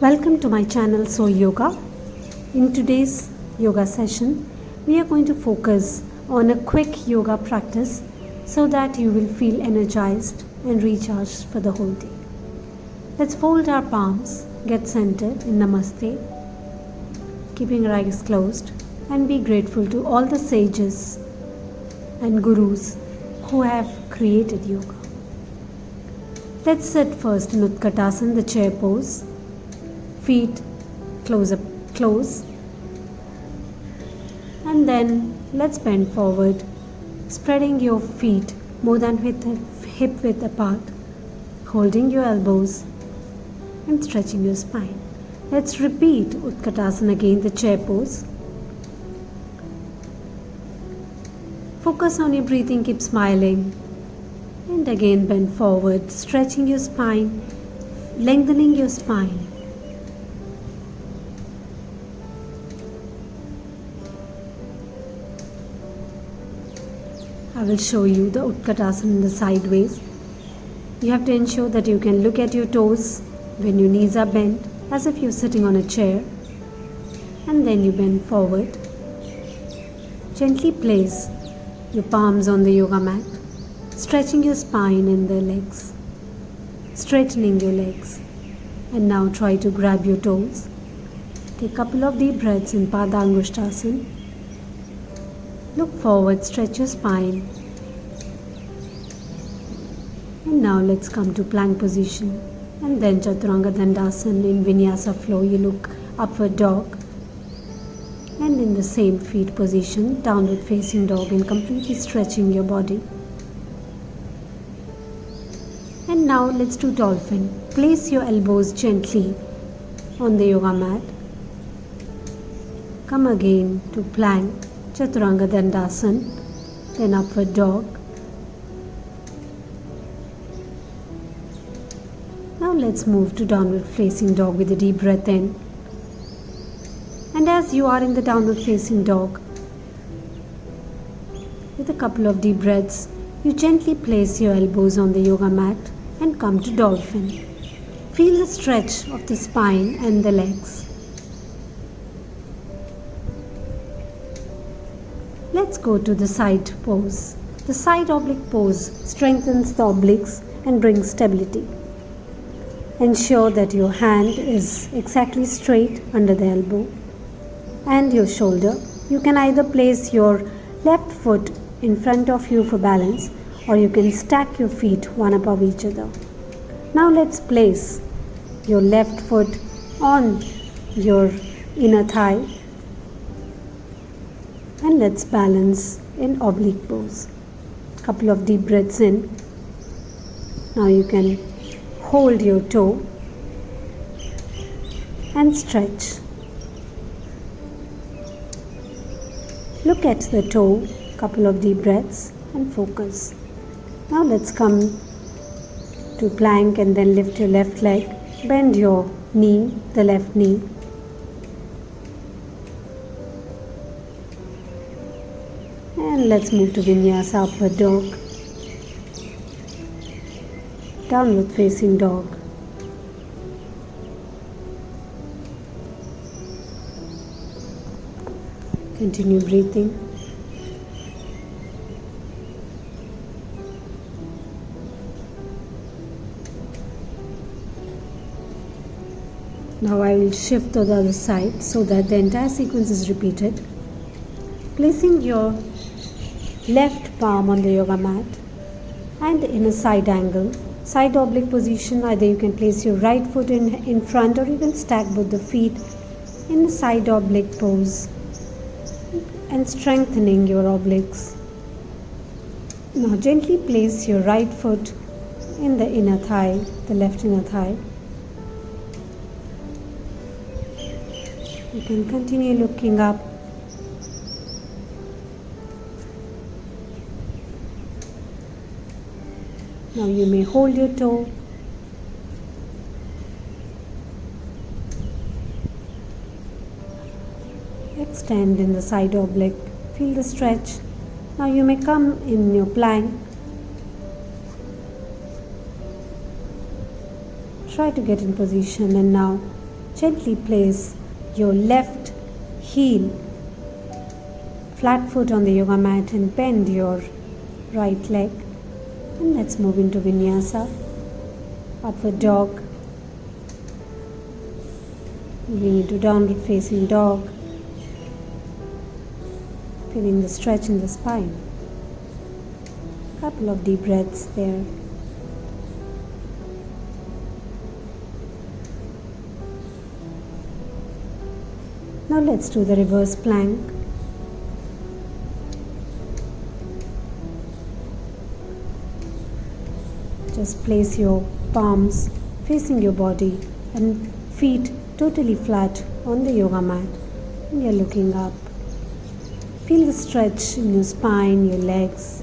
Welcome to my channel Soul Yoga. In today's yoga session, we are going to focus on a quick yoga practice so that you will feel energized and recharged for the whole day. Let's fold our palms, get centered in Namaste, keeping our eyes closed, and be grateful to all the sages and gurus who have created yoga. Let's sit first in Utkatasana, the chair pose. Feet close, and then let's bend forward, spreading your feet more than hip width apart, holding your elbows and stretching your spine. Let's repeat Utkatasana again, the chair pose. Focus on your breathing, keep smiling, and again bend forward, stretching your spine, lengthening your spine. I will show you the Utkatasana in the sideways. You have to ensure that you can look at your toes when your knees are bent as if you're sitting on a chair, and then you bend forward. Gently place your palms on the yoga mat, stretching your spine and the legs, straightening your legs. And now try to grab your toes. Take a couple of deep breaths in Padangusthasana. Look forward, stretch your spine. And now let's come to plank position. And then Chaturanga Dandasana in Vinyasa flow. You look upward dog. And in the same feet position, downward facing dog, and completely stretching your body. And now let's do dolphin. Place your elbows gently on the yoga mat. Come again to plank. Chaturanga Dandasana, then upward dog. Now let's move to downward facing dog with a deep breath in. And as you are in the downward facing dog, with a couple of deep breaths, you gently place your elbows on the yoga mat and come to dolphin. Feel the stretch of the spine and the legs. Let's go to the side pose. The side oblique pose strengthens the obliques and brings stability. Ensure that your hand is exactly straight under the elbow and your shoulder. You can either place your left foot in front of you for balance, or you can stack your feet one above each other. Now let's place your left foot on your inner thigh. And let's balance in oblique pose. Couple of deep breaths in. Now you can hold your toe and stretch. Look at the toe, couple of deep breaths and focus. Now let's come to plank and then lift your left leg. Bend your knee, the left knee. And let's move to Vinyasa, upward dog, downward facing dog. Continue breathing. Now I will shift to the other side so that the entire sequence is repeated. Placing your left palm on the yoga mat and in a side angle, side oblique position. Either you can place your right foot in front, or you can stack both the feet in the side oblique pose and strengthening your obliques. Now gently place your right foot in the inner thigh, the left inner thigh. You can continue looking up. Now you may hold your toe. Extend in the side oblique. Feel the stretch. Now you may come in your plank. Try to get in position, and now Gently place your left heel flat foot on the yoga mat and bend your right leg. And let's move into Vinyasa, upward dog, moving into downward facing dog, feeling the stretch in the spine. Couple of deep breaths there. Now let's do the reverse plank. Just place your palms facing your body and feet totally flat on the yoga mat, and you're looking up. Feel the stretch in your spine, your legs.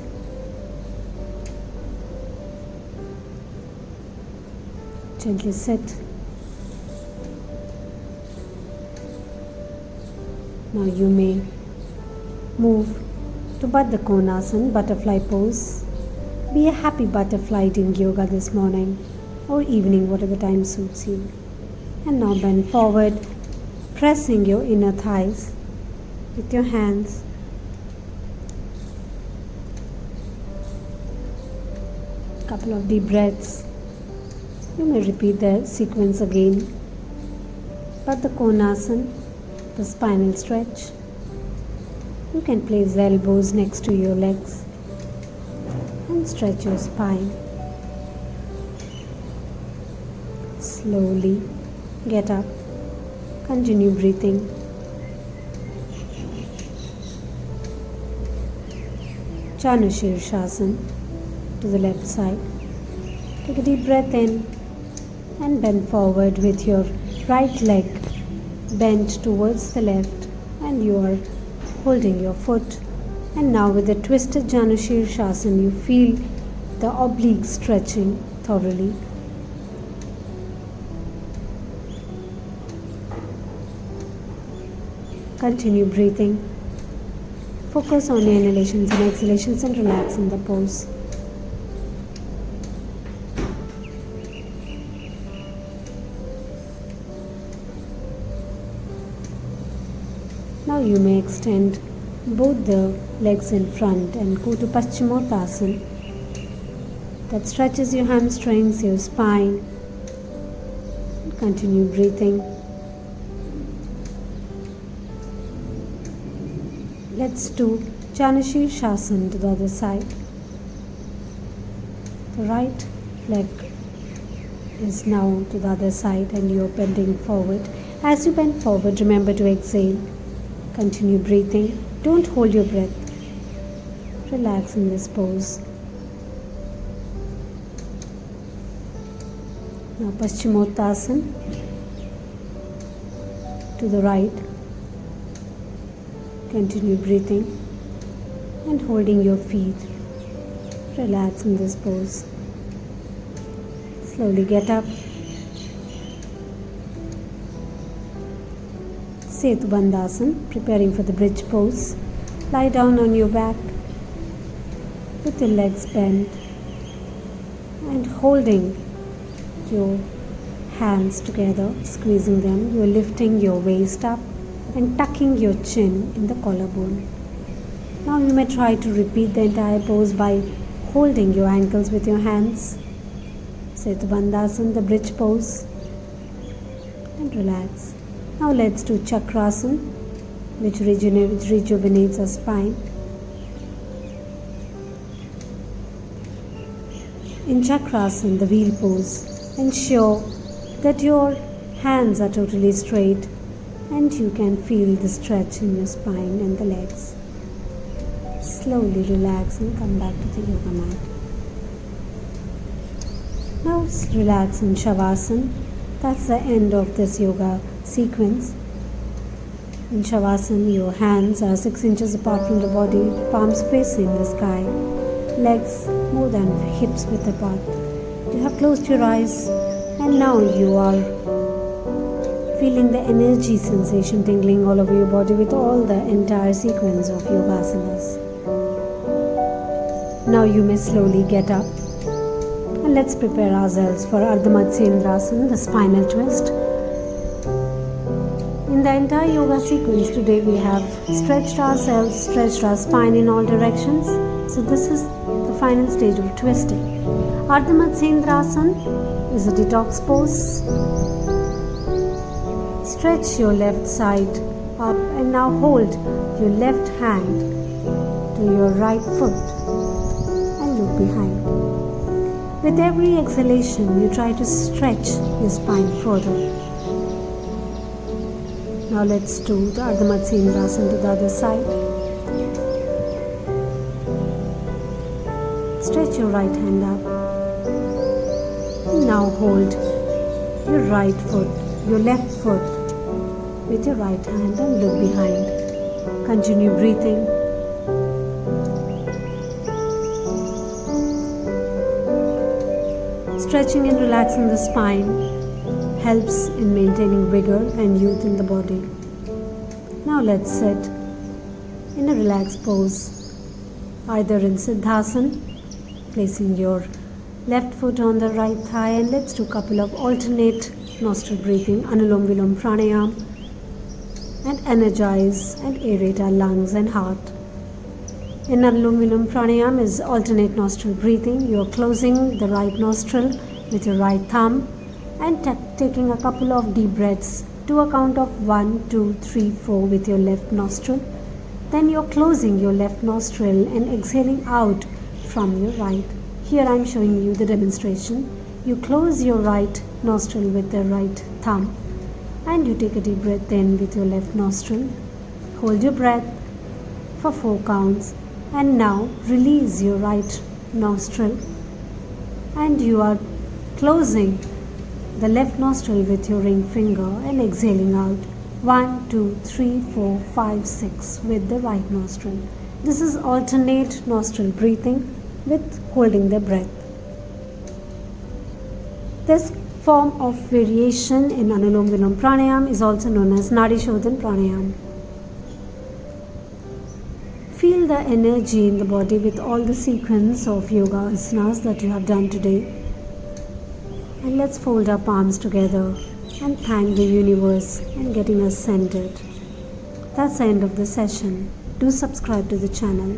Gently sit. Now you may move to Baddha Konasana, butterfly pose. Be a happy butterfly doing yoga this morning or evening, whatever time suits you. And now bend forward, pressing your inner thighs with your hands. Couple of deep breaths. You may repeat the sequence again. Baddha Konasana, the spinal stretch. You can place the elbows next to your legs and stretch your spine. Slowly get up. Continue breathing. Janushirshasana to the left side. Take a deep breath in and bend forward with your right leg bent towards the left, and you are holding your foot. And now with the twisted Janushirshasana, you feel the obliques stretching thoroughly. Continue breathing. Focus on your inhalations and exhalations and relax in the pose. Now you may extend both the legs in front and go to Paschimottanasana. That stretches your hamstrings, your spine. Continue breathing. Let's do Janushirshasana to the other side. The right leg is now to the other side and you are bending forward. As you bend forward, remember to exhale. Continue breathing. Don't hold your breath. Relax in this pose. Now Paschimottanasana to the right. Continue breathing and holding your feet. Relax in this pose. Slowly get up. Setubandhasana, preparing for the bridge pose. Lie down on your back with your legs bent and holding your hands together, squeezing them. You are lifting your waist up and tucking your chin in the collarbone. Now you may try to repeat the entire pose by holding your ankles with your hands. Setubandhasana, the bridge pose, and relax. Now let's do Chakrasana, which rejuvenates our spine. In Chakrasana, the wheel pose, ensure that your hands are totally straight and you can feel the stretch in your spine and the legs. Slowly relax and come back to the yoga mat. Now relax in Shavasana. That's the end of this yoga sequence. In Shavasana, your hands are 6 inches apart from the body, palms facing the sky, legs more than hips width apart. You have closed your eyes and now you are feeling the energy sensation tingling all over your body with all the entire sequence of yogasanas. Now you may slowly get up and let's prepare ourselves for Ardha Matsyendrasana, the spinal twist. In the entire yoga sequence today, we have stretched ourselves, stretched our spine in all directions. So this is the final stage of twisting. Ardha Matsyendrasana is a detox pose. Stretch your left side up and now hold your left hand to your right foot and look behind. With every exhalation, you try to stretch your spine further. Now let's do the Ardha Matsyendrasana to the other side. Stretch your right hand up. And now hold your right foot, your left foot with your right hand and look behind. Continue breathing. Stretching and relaxing the spine helps in maintaining vigor and youth in the body. Now let's sit in a relaxed pose, either in Siddhasana, placing your left foot on the right thigh, and let's do a couple of alternate nostril breathing, Anulom Vilom Pranayam, and energize and aerate our lungs and heart. In Anulom Vilom Pranayam is alternate nostril breathing. You are closing the right nostril with your right thumb and taking a couple of deep breaths to a count of 1, 2, 3, 4 with your left nostril. Then you're closing your left nostril and exhaling out from your right. Here I'm showing you the demonstration. You close your right nostril with the right thumb and you take a deep breath in with your left nostril. Hold your breath for 4 counts and now release your right nostril and you are closing the left nostril with your ring finger and exhaling out 1, 2, 3, 4, 5, 6 with the right nostril. This is alternate nostril breathing with holding the breath. This form of variation in Anulom Vilom Pranayam is also known as Nadi Shodhan Pranayam. Feel the energy in the body with all the sequence of yoga asanas that you have done today. And let's fold our palms together and thank the universe and getting us centered. That's the end of the session. Do subscribe to the channel.